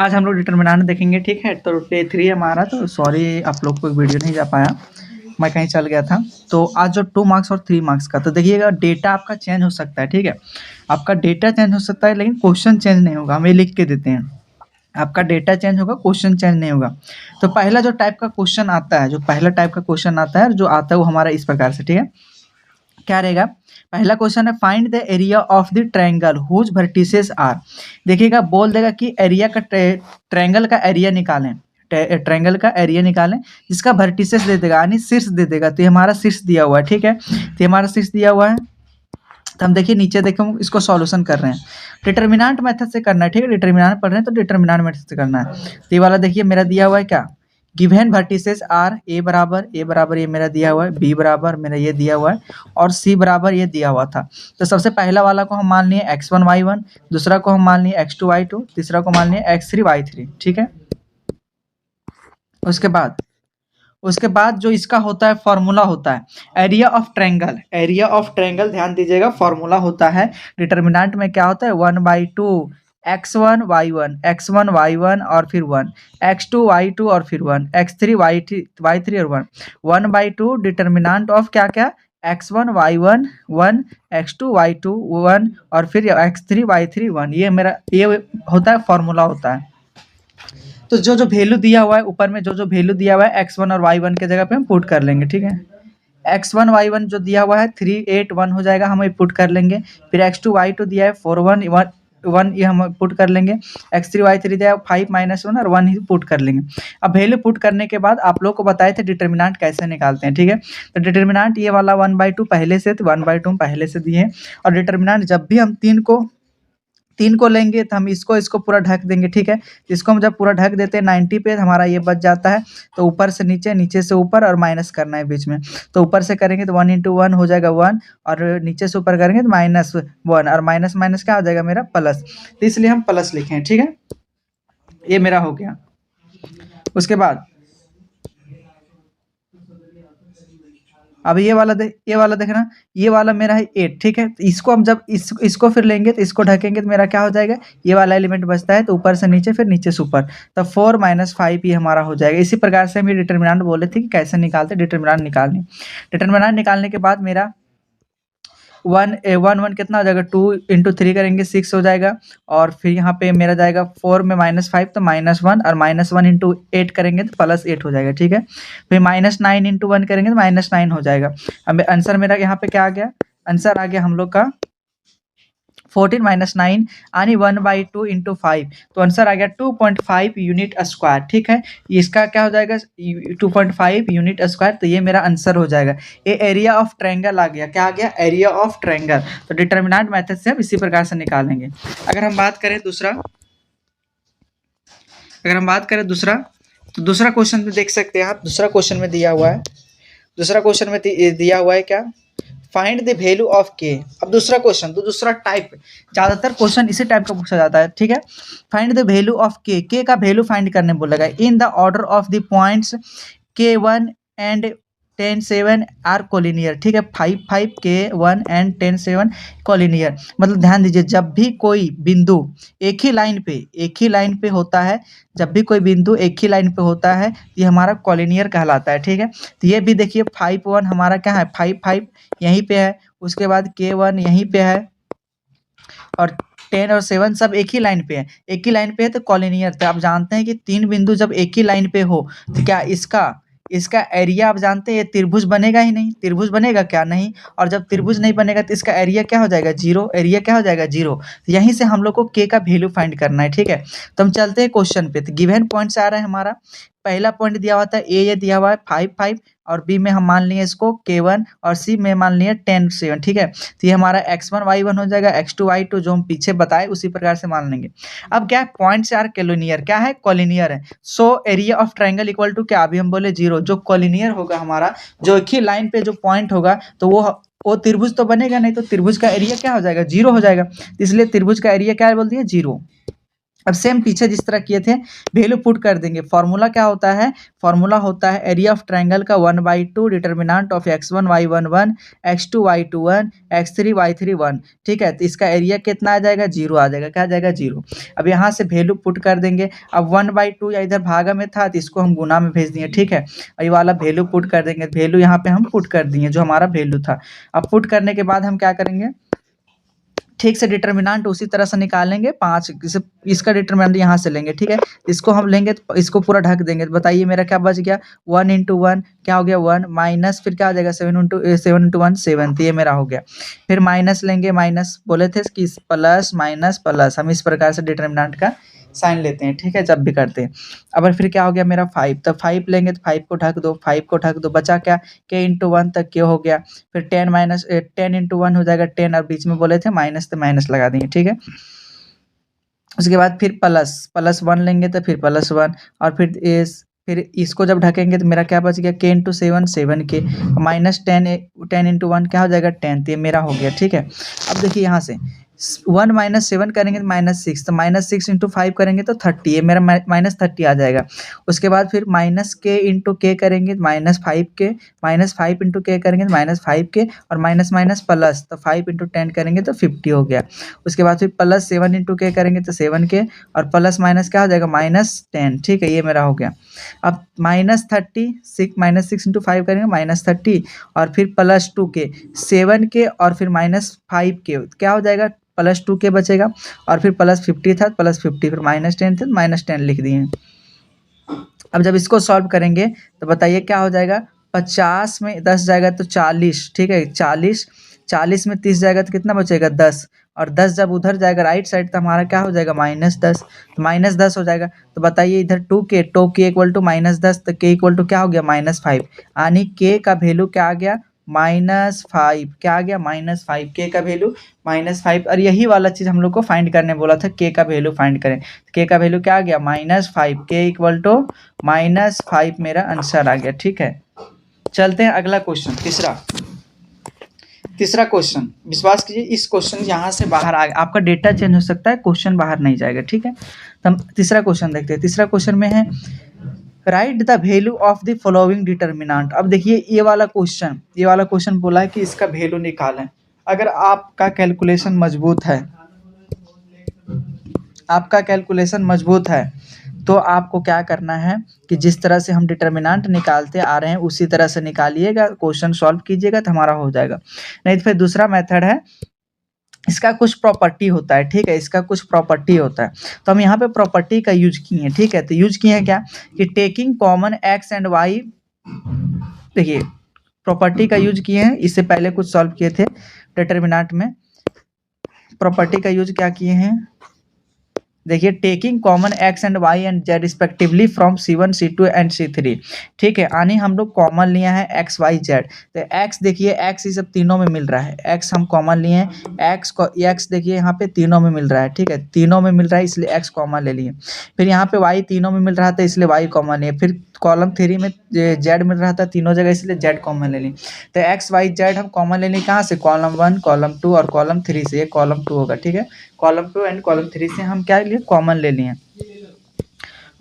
आज हम लोग डिटरमिनेंट देखेंगे, ठीक है। तो डे 3 है हमारा, तो सॉरी आप लोग को वीडियो नहीं जा पाया, मैं कहीं चल गया था। तो आज जो 2 मार्क्स और 3 मार्क्स का, तो देखिएगा डेटा आपका चेंज हो सकता है, ठीक है। आपका डेटा चेंज हो सकता है लेकिन क्वेश्चन चेंज नहीं होगा, हम ये लिख के देते हैं। आपका डेटा चेंज होगा, क्वेश्चन चेंज नहीं होगा। तो पहला जो टाइप का क्वेश्चन आता है, जो पहला टाइप का क्वेश्चन आता है, जो आता है वो हमारा इस प्रकार से, ठीक है। क्या रहेगा? पहला क्वेश्चन है find the area of the triangle whose vertices are. देखिएगा बोल देगा कि एरिया का ट्रायंगल का एरिया निकालें, ट्रायंगल का एरिया निकालें जिसका वर्टिसेस दे देगा, यानी शीर्ष दे देगा। तो ये हमारा शीर्ष दिया हुआ है, ठीक है। तो ये हमारा शीर्ष दिया हुआ है। तो हम देखिए नीचे देखो, हम इसको सॉल्यूशन कर रहे हैं, डिटरमिनेंट मेथड से करना है, ठीक है। डिटरमिनेंट पढ़ रहे हैं तो डिटरमिनेंट मेथड से करना है। तो ये वाला देखिए मेरा दिया हुआ है क्या, गिवन वर्टिसेस आर ए बराबर ये मेरा दिया हुआ है, बी बराबर मेरा ये दिया हुआ है, और सी बराबर ये दिया हुआ था। तो सबसे पहला वाला को हम मान लिए x1 y1, दूसरा को हम मान लिए x2 y2, तीसरा को मान लिए x3 y3, ठीक है। उसके बाद जो इसका होता है फॉर्मूला होता है area of triangle, area of triangle ध्यान दीजिएगा, फॉर्मूला होता है डिटरमिनेंट में क्या होता है 1/2 x1 y1 और फिर 1 x2 y2 और फिर 1 x3 y3 और 1 1/2 डिटरमिनेंट ऑफ क्या क्या x1 y1 1 x2 y2 1 और फिर x3 y3 1। ये मेरा ये होता है फॉर्मूला होता है। तो जो जो वैल्यू दिया हुआ है ऊपर में, जो जो वैल्यू दिया हुआ है x1 और y1 के जगह पे हम पुट कर लेंगे, ठीक है। x1 y1 जो दिया हुआ है 381 हो जाएगा, हम ये पुट कर लेंगे। फिर x2 y2 दिया है 41 ये हम पुट कर लेंगे। x3 y3 दिया है 5 - 1 और 1 ही पुट कर लेंगे। अब वैल्यू पुट करने के बाद आप लोग को बताए थे डिटरमिनेंट कैसे निकालते हैं, ठीक है। तो डिटरमिनेंट ये वाला 1/2 पहले से, तो 1/2 हम पहले से दिए हैं। और डिटरमिनेंट जब भी हम तीन को लेंगे तो हम इसको पूरा ढक देंगे, ठीक है। इसको हम जब पूरा ढक देते हैं 90 पे, हमारा ये बच जाता है। तो ऊपर से नीचे, नीचे से ऊपर और माइनस करना है बीच में। तो ऊपर से करेंगे तो 1 × 1 हो जाएगा 1, और नीचे से ऊपर करेंगे तो -1, और माइनस माइनस क्या हो जाएगा मेरा प्लस। तो इसलिए हम प्लस लिखे हैं, ठीक है। ये मेरा हो गया। उसके बाद अब ये वाला देखना, ये वाला मेरा है 8, ठीक है। तो इसको हम जब इसको फिर लेंगे तो इसको ढकेंगे तो मेरा क्या हो जाएगा, ये वाला एलिमेंट बचता है। तो ऊपर से नीचे, फिर नीचे से ऊपर, तब 4 - 5 ये हमारा हो जाएगा। इसी प्रकार से हम ये डिटरमिनेंट बोले थे कि कैसे निकालते, डिटरमिनेंट निकालने के बाद मेरा 1 कितना हो जाएगा, 2 × 3 करेंगे 6 हो जाएगा। और फिर यहाँ पे मेरा जाएगा 4 में -5 तो -1, और -1 × 8 करेंगे तो +8 हो जाएगा, ठीक है। फिर -9 × 1 करेंगे तो -9 हो जाएगा। अब आंसर मेरा यहाँ पे क्या आ गया, आंसर आ गया हम लोग का 14 - 9 यानी 1/2 × 5, तो आंसर आ गया 2.5 यूनिट स्क्वायर, ठीक है। इसका क्या हो जाएगा 2.5 यूनिट स्क्वायर। तो ये मेरा आंसर हो जाएगा। ये एरिया ऑफ ट्रायंगल आ गया, क्या आ गया, एरिया ऑफ ट्रायंगल। तो डिटरमिनेंट मेथड से हम इसी प्रकार से निकालेंगे। अगर हम बात करें दूसरा, तो दूसरा क्वेश्चन में देख सकते हैं आप, दूसरा क्वेश्चन में दिया हुआ है क्या, फाइंड द वैल्यू ऑफ के। अब दूसरा क्वेश्चन, तो दूसरा टाइप, ज्यादातर क्वेश्चन इसी टाइप का पूछा जाता है, ठीक है। फाइंड द वैल्यू ऑफ के का वैल्यू फाइंड करने बोलेगा in the order of the points K1 and 10 7 are collinear, ठीक है। 5 5 K1 एंड 10 7 कोलिनियर। मतलब ध्यान दीजिए, जब भी कोई बिंदु एक ही लाइन पे होता है, जब भी कोई बिंदु एक ही लाइन पे होता है, ये हमारा कोलिनियर कहलाता है, ठीक है। तो ये भी देखिए 5 1 हमारा क्या है, 5 5 यहीं पे है। उसके बाद K1 यहीं पे है, और 10 और 7 सब एक ही लाइन पे है, तो कोलिनियर। तो आप जानते हैं कि 3 बिंदु जब एक ही लाइन पे हो तो क्या इसका एरिया आप जानते हैं, ये त्रिभुज बनेगा ही नहीं। त्रिभुज बनेगा क्या, नहीं। और जब त्रिभुज नहीं बनेगा तो इसका एरिया क्या हो जाएगा, 0। एरिया क्या हो जाएगा, 0। तो यहीं से हम लोग को के का वैल्यू फाइंड करना है, ठीक है। तो हम चलते हैं क्वेश्चन पे। तो गिवन पॉइंट्स आ रहा है हमारा, पहला पॉइंट दिया हुआ था ए, ये दिया हुआ है 5 5, और बी में हम मान लिए इसको K1, और सी में मान लिए 10 7, ठीक है। तो ये हमारा x1 y1 हो जाएगा, x2 y2 जो हम पीछे बताए उसी प्रकार से मान लेंगे। अब क्या है, पॉइंट्स आर कोलिनियर, क्या है, कोलिनियर है। So area of triangle equal to क्या, अभी हम बोले 0। जो कोलिनियर होगा हमारा, जो एक ही लाइन पे जो पॉइंट होगा, तो वो त्रिभुज तो बनेगा नहीं, तो त्रिभुज का एरिया क्या हो जाएगा, 0 हो जाएगा। इसलिए त्रिभुज का एरिया क्या बोल दिया, 0। अब सेम पीछे जिस तरह किए थे वैल्यू पुट कर देंगे। फॉर्मूला क्या होता है, फॉर्मूला होता है एरिया ऑफ ट्रायंगल का 1/2 determinant of x1 y1 1 x2 y2 1 x3 y3 1। ठीक है, तो इसका एरिया कितना आ जाएगा, 0 आ जाएगा। क्या आ जाएगा, 0। अब यहाँ से वैल्यू पुट कर देंगे। अब 1/2 या इधर भागा में था तो इसको हम गुना में भेज दिए। ठीक है, और ये वाला वैल्यू पुट कर देंगे। वैल्यू यहाँ पे हम पुट कर दिए जो हमारा वैल्यू था। अब पुट करने के बाद हम क्या करेंगे, ठीक से डिटर्मिनेंट उसी तरह से निकालेंगे। 5 इसका डिटर्मिनेंट यहाँ से लेंगे। ठीक है, इसको हम लेंगे तो इसको पूरा ढक देंगे। तो बताइए मेरा क्या बच गया, 1 × 1 क्या हो गया 1 माइनस फिर क्या हो जाएगा 7 × 1 7। तो ये मेरा हो गया। फिर माइनस लेंगे, माइनस बोले थे कि प्लस माइनस प्लस, हम इस प्रकार से डिटर्मिनेंट का साइन लेते हैं। ठीक है, जब भी करते हैं। अब फिर क्या हो गया मेरा 5, तब 5 लेंगे तो 5 को ढक दो, 5 को ढक दो, बचा क्या k × 1 तक k हो गया। फिर 10 × 1 हो जाएगा 10, और बीच में बोले थे माइनस तो माइनस लगा देंगे। ठीक है, उसके बाद फिर प्लस 1 लेंगे तो फिर +1, और फिर इसको जब ढकेंगे तो मेरा क्या बच गया k × 7 7 k माइनस 10 × 1 क्या हो जाएगा 10। तो ये मेरा हो गया। ठीक है, अब देखिए यहाँ से 1 - 7 करेंगे तो -6, तो -6 × 5 करेंगे तो 30, ये मेरा -30 आ जाएगा। उसके बाद फिर -k × k करेंगे तो -5k, -5 × k करेंगे तो -5k, और माइनस माइनस प्लस, तो 5 × 10 करेंगे तो 50 हो गया। उसके बाद फिर +7 × k करेंगे तो 7k, और प्लस माइनस क्या हो जाएगा -10। ठीक है, ये मेरा हो गया। अब -30 -6 × 5 करेंगे -30, और फिर +2k 7k, और फिर -5k क्या हो जाएगा +2k बचेगा, और फिर +50 था +50, फिर -10 थे -10 लिख दिए। अब जब इसको सॉल्व करेंगे तो बताइए क्या हो जाएगा, 50 में 10 जाएगा तो 40। ठीक है, 40 में 30 जाएगा तो कितना बचेगा 10, और 10 जब उधर जाएगा राइट साइड तो हमारा क्या हो जाएगा -10, तो -10 हो जाएगा। तो बताइए इधर 2k = -10, तो k = क्या हो गया -5, यानी k का वैल्यू क्या आ गया -5। क्या आ गया -5, k का वैल्यू -5। और यही वाला चीज़ हम लोग को फाइंड करने बोला था, k का वैल्यू फाइंड करें। k का वैल्यू क्या आ गया -5, k = -5 मेरा आंसर आ गया। ठीक है, चलते हैं अगला क्वेश्चन, तीसरा क्वेश्चन। विश्वास कीजिए इस क्वेश्चन यहाँ से बाहर आ आपका डेटा चेंज हो सकता है, क्वेश्चन बाहर नहीं जाएगा। ठीक है, तो हम तीसरा क्वेश्चन देखते हैं। तीसरा क्वेश्चन में है right the value of the following determinant. अब देखिए ये वाला क्वेश्चन बोला है कि इसका वैल्यू निकालें। अगर आपका कैलकुलेशन मजबूत है तो आपको क्या करना है कि जिस तरह से हम डिटर्मिनेंट निकालते आ रहे हैं उसी तरह से निकालिएगा, क्वेश्चन सॉल्व कीजिएगा तो हमारा हो जाएगा। नहीं तो फिर दूसरा मेथड है, इसका कुछ प्रॉपर्टी होता है। ठीक है, इसका कुछ प्रॉपर्टी होता है, तो हम यहाँ पे प्रॉपर्टी का यूज किए हैं। ठीक है, तो यूज किए हैं क्या कि taking common x and y। देखिए प्रॉपर्टी का यूज किए हैं, इससे पहले कुछ सॉल्व किए थे डिटर्मिनेंट में। प्रॉपर्टी का यूज क्या किए हैं, देखिए taking common x and y and z respectively from C1 C2 and C3। ठीक है, यानी हम लोग कॉमन लिए हैं x y z। तो x देखिए x ये सब तीनों में मिल रहा है, x हम कॉमन लिए हैं, x देखिए यहाँ पे तीनों में मिल रहा है। ठीक है, तीनों में मिल रहा है इसलिए x कॉमन ले लिए। फिर यहाँ पे y तीनों में मिल रहा था इसलिए y कॉमन लिए। फिर कॉलम 3 में z मिल रहा था तीनों जगह इसलिए z कॉमन ले ली। तो x y z हम कॉमन ले ली कहाँ से, कॉलम 1 कॉलम 2 और कॉलम 3 से। ये कॉलम 2 होगा। ठीक है, कॉलम 2 एंड कॉलम 3 से हम क्या लिए कॉमन ले लिए।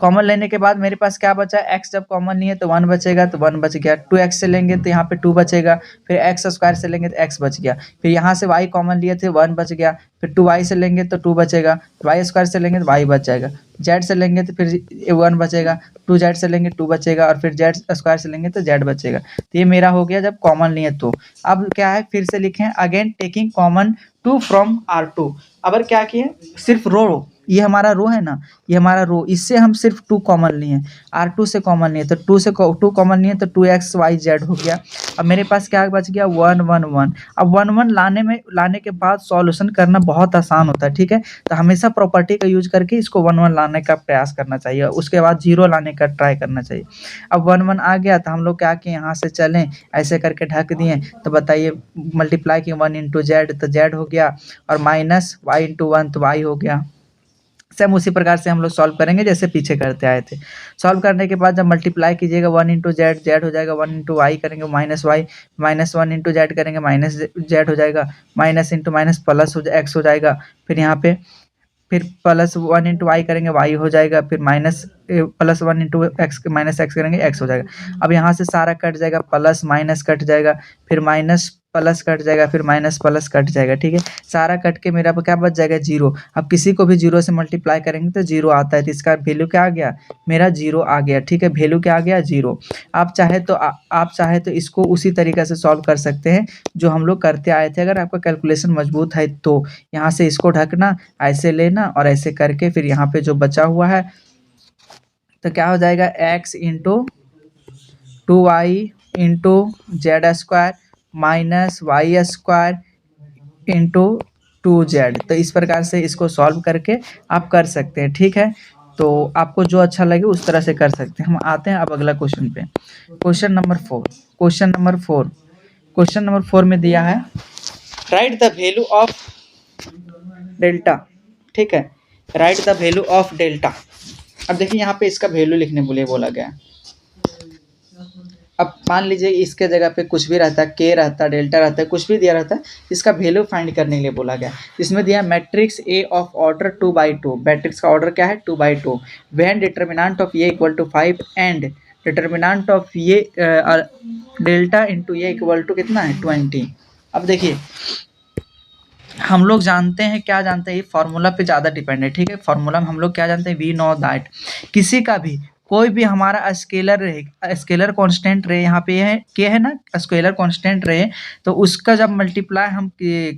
कॉमन लेने के बाद मेरे पास क्या बचा, x जब कॉमन लिए तो 1 बचेगा, तो 1 बच गया। 2x से लेंगे तो यहाँ पे 2 बचेगा, फिर x² से लेंगे तो x बच गया। फिर यहाँ से y कॉमन लिए थे 1 बच गया, फिर 2y से लेंगे तो 2 बचेगा, y² से लेंगे तो y बच जाएगा, z से लेंगे तो फिर 1 बचेगा, 2z से लेंगे 2 बचेगा, और फिर z² से लेंगे तो z बचेगा। तो ये मेरा हो गया जब कॉमन लिए तो। अब क्या है फिर से लिखें, again taking common 2 from R2। अब क्या किए, सिर्फ रो, ये हमारा रो है ना, ये हमारा रो, इससे हम सिर्फ 2 कॉमन लिए, R2 से कॉमन लिए, तो 2 कॉमन लिए तो 2x y z हो गया। अब मेरे पास क्या बच गया 1 1 1। अब 1 1 लाने के बाद सॉल्यूशन करना बहुत आसान होता है। ठीक है, तो हमेशा प्रॉपर्टी का यूज करके इसको 1 1 लाने का प्रयास करना चाहिए, उसके बाद 0 लाने का ट्राई करना चाहिए। अब 1 1 आ गया तो हम लोग क्या किए, यहाँ से चलें ऐसे करके ढक दिए। तो बताइए मल्टीप्लाई किए 1 × z तो z हो गया, और माइनस y × 1 तो y हो गया। सेम उसी प्रकार से हम लोग सॉल्व करेंगे जैसे पीछे करते आए थे। सॉल्व करने के बाद जब मल्टीप्लाई कीजिएगा 1 × z z हो जाएगा, 1 × y करेंगे -y, -1 × z करेंगे -z हो जाएगा, माइनस इंटू माइनस प्लस हो x हो जाएगा। फिर यहाँ पे फिर प्लस 1 इंटू वाई करेंगे वाई हो जाएगा, फिर minus plus 1 into x minus x करेंगे एक्स हो जाएगा। अब यहाँ से सारा कट जाएगा, प्लस माइनस कट जाएगा, फिर माइनस प्लस कट जाएगा, फिर माइनस प्लस कट जाएगा, ठीक है। सारा कट के मेरा क्या बच जाएगा, जीरो। अब किसी को भी जीरो से मल्टीप्लाई करेंगे तो जीरो आता है, तो इसका वैल्यू क्या आ गया, मेरा जीरो आ गया, ठीक है। वैल्यू क्या आ गया, जीरो। आप चाहे तो इसको उसी तरीके से सॉल्व कर सकते हैं जो हम लोग करते आए थे। अगर आपका कैलकुलेशन मजबूत है तो यहाँ से इसको ढकना, ऐसे लेना और ऐसे करके फिर यहाँ पे जो बचा हुआ है तो क्या हो जाएगा, x into 2y into z square minus y square into 2z। तो इस प्रकार से इसको सॉल्व करके आप कर सकते हैं, ठीक है। तो आपको जो अच्छा लगे उस तरह से कर सकते हैं। हम आते हैं अब अगला क्वेश्चन पे। क्वेश्चन नंबर 4, क्वेश्चन नंबर 4 में दिया है right the value of delta, ठीक है। Right the value of delta. अब देखिए यहाँ पे इसका वैल्यू लिखने बोला गया है। अब मान लीजिए इसके जगह पे कुछ भी रहता है, के रहता है, डेल्टा रहता है, कुछ भी दिया रहता है, इसका वैल्यू फाइंड करने के लिए बोला गया। इसमें दिया matrix A of order 2/2। Matrix का ऑर्डर क्या है, 2/2। When determinant of A equal to 5 and determinant of ये delta into A equal to कितना है, 20। अब देखिए हम लोग जानते हैं, क्या जानते हैं, ये फार्मूला पे ज़्यादा डिपेंड है, ठीक है। फार्मूला में हम लोग क्या जानते हैं, वी नो दैट किसी का भी कोई भी हमारा स्केलर रहे, स्केलर कांस्टेंट रहे, यहाँ पे है के है ना, स्केलर कांस्टेंट रहे, तो उसका जब मल्टीप्लाई हम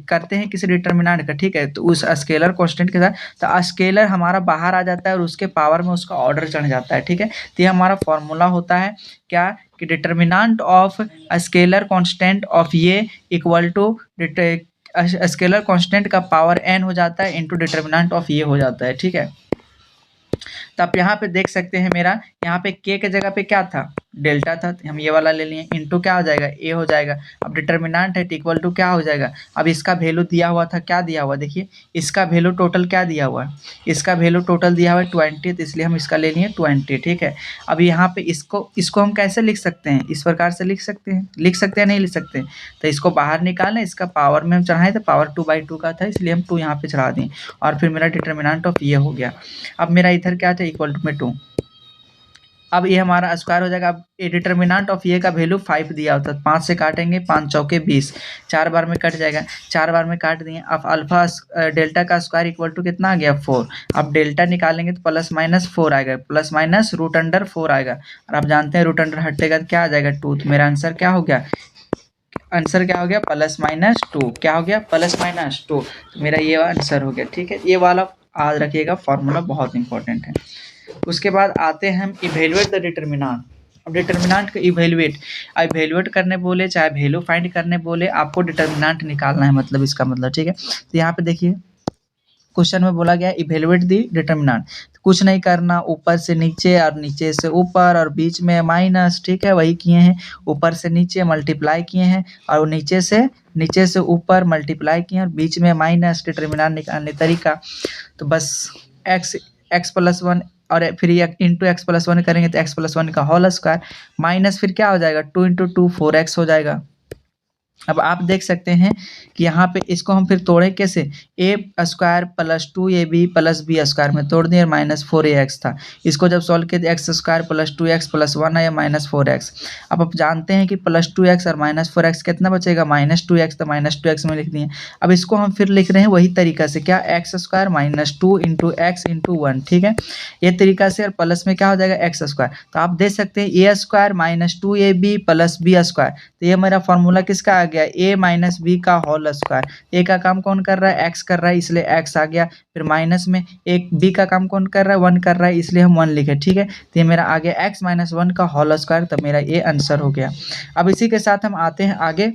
करते हैं किसी डिटर्मिनेंट का, ठीक है, तो उस स्केलर कांस्टेंट के साथ तो स्केलर हमारा बाहर आ जाता है और उसके पावर में उसका ऑर्डर चढ़ जाता है, ठीक है। तो ये हमारा फार्मूला होता है क्या, कि determinant of scalar constant of ये इक्वल टू स्केलर कांस्टेंट का पावर n हो जाता है इंटू डिटर्मिनेंट ऑफ ये हो जाता है, ठीक है। तो आप यहाँ पे देख सकते हैं मेरा यहाँ पे के के जगह पे क्या था, डेल्टा था, तो हम ये वाला ले लिए, इंटू क्या हो जाएगा, ए हो जाएगा। अब डिटर्मिनेंट है इक्वल टू क्या हो जाएगा, अब इसका वैल्यू दिया हुआ था, क्या दिया हुआ देखिए, इसका वैल्यू टोटल क्या दिया हुआ है, इसका वैल्यू टोटल दिया हुआ है 20, तो इसलिए हम इसका ले लिए 20, ठीक है। अब यहाँ पे इसको हम कैसे लिख सकते हैं, इस प्रकार से लिख सकते हैं, नहीं लिख सकते, तो इसको बाहर निकालें, इसका पावर में हम चढ़ाएं तो पावर 2/2 का था, इसलिए हम 2 यहाँ पे चढ़ा दें और फिर मेरा डिटर्मिनेंट ऑफ ये हो गया। अब मेरा इधर क्या था, इक्वल टू में 2। अब ये हमारा स्क्वायर हो जाएगा। अब ये डिटर्मिनेंट ऑफ ये का वैल्यू 5 दिया होता है, 5 से काटेंगे, 5 चौके 20, 4 बार में कट जाएगा, 4 बार में काट दिए। अब अल्फा डेल्टा का स्क्वायर इक्वल टू कितना आ गया, 4। अब डेल्टा निकालेंगे तो प्लस माइनस 4 आएगा, प्लस माइनस रूट अंडर 4 आएगा, और आप जानते हैं रूट अंडर हटेगा तो क्या आ जाएगा, 2। तो मेरा आंसर क्या हो गया, आंसर क्या हो गया, प्लस माइनस 2। क्या हो गया, प्लस माइनस 2। तो मेरा ये आंसर हो गया, ठीक है। ये वाला याद रखिएगा, फार्मूला बहुत इंपॉर्टेंट है। उसके बाद आते हैं हम इवेल्युएट द डिटर्मिनेंट। अब डिटर्मिनेंट को इवेल्युएट करने बोले, चाहे वैल्यू फाइंड करने बोले, आपको डिटर्मिनेंट निकालना है, मतलब इसका मतलब, ठीक है। तो यहाँ पे देखिए क्वेश्चन में बोला गया इवेल्युएट द डिटर्मिनेंट, कुछ नहीं करना, ऊपर से नीचे और नीचे से ऊपर और बीच में माइनस, ठीक है, वही किए हैं। ऊपर से नीचे मल्टीप्लाई किए हैं और नीचे से ऊपर मल्टीप्लाई किए हैं और बीच में माइनस, डिटर्मिनेंट निकालने तरीका। तो बस एक्स प्लस 1 और फिर ये इंटू एक्स प्लस 1 करेंगे तो एक्स प्लस 1 का होल स्क्वायर माइनस फिर क्या हो जाएगा, 2 इंटू 2 4x हो जाएगा। अब आप देख सकते हैं कि यहाँ पे इसको हम फिर तोड़ें कैसे, A square plus 2ab plus B square में तोड़ दिए, माइनस 4ax था। इसको जब सॉल्व किए तो x square plus 2x plus 1 है या माइनस 4x। अब आप जानते हैं कि प्लस 2x और माइनस 4x कितना बचेगा, माइनस 2x, तो माइनस 2x में लिख दिए। अब इसको हम फिर लिख रहे हैं वही तरीका से, क्या, x square minus 2 into x into 1, ठीक है, ये तरीका से। और प्लस में क्या हो जाएगा, एक्स स्क्वायर। तो आप देख सकते हैं A square minus 2ab plus B square, तो ये मेरा फॉर्मूला किसका आ गया, ए माइनस बी का होल स्क्वायर। ए का काम कौन कर रहा है, एक्स कर रहा है, इसलिए एक्स आ गया। फिर माइनस में एक बी का काम कौन कर रहा है, 1 कर रहा है, इसलिए हम 1 लिखे, ठीक है। तो ये मेरा आ गया एक्स माइनस 1 का होल स्क्वायर, तो मेरा ये आंसर हो गया। अब इसी के साथ हम आते हैं आगे।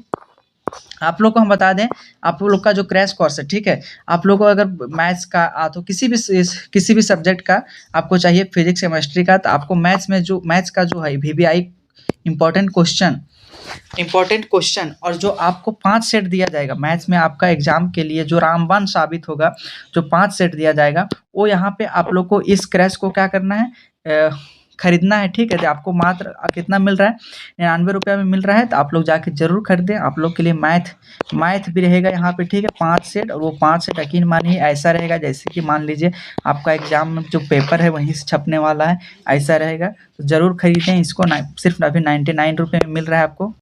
आप लोग को हम बता दें, आप लोग का जो क्रैश कोर्स है, ठीक है, आप लोग को अगर मैथ्स का तो किसी भी सब्जेक्ट का आपको चाहिए, फिजिक्स केमिस्ट्री का, तो आपको मैथ्स का जो है वीवीआई इंपॉर्टेंट क्वेश्चन और जो आपको 5 सेट दिया जाएगा मैथ्स में आपका एग्जाम के लिए, जो रामबाण साबित होगा, जो 5 सेट दिया जाएगा, वो यहाँ पे आप लोग को इस क्रैश को क्या करना है, खरीदना है, ठीक है। तो आपको मात्र कितना मिल रहा है, 99 रुपये में मिल रहा है। तो आप लोग जाके ज़रूर खरीदें। आप लोग के लिए मैथ भी रहेगा यहाँ पे, ठीक है, 5 सेट। और वो 5 सेट यकीन मानिए ऐसा रहेगा जैसे कि मान लीजिए आपका एग्जाम में जो पेपर है वहीं से छपने वाला है, ऐसा रहेगा। तो ज़रूर खरीदें इसको। सिर्फ अभी 99 रुपये में मिल रहा है आपको।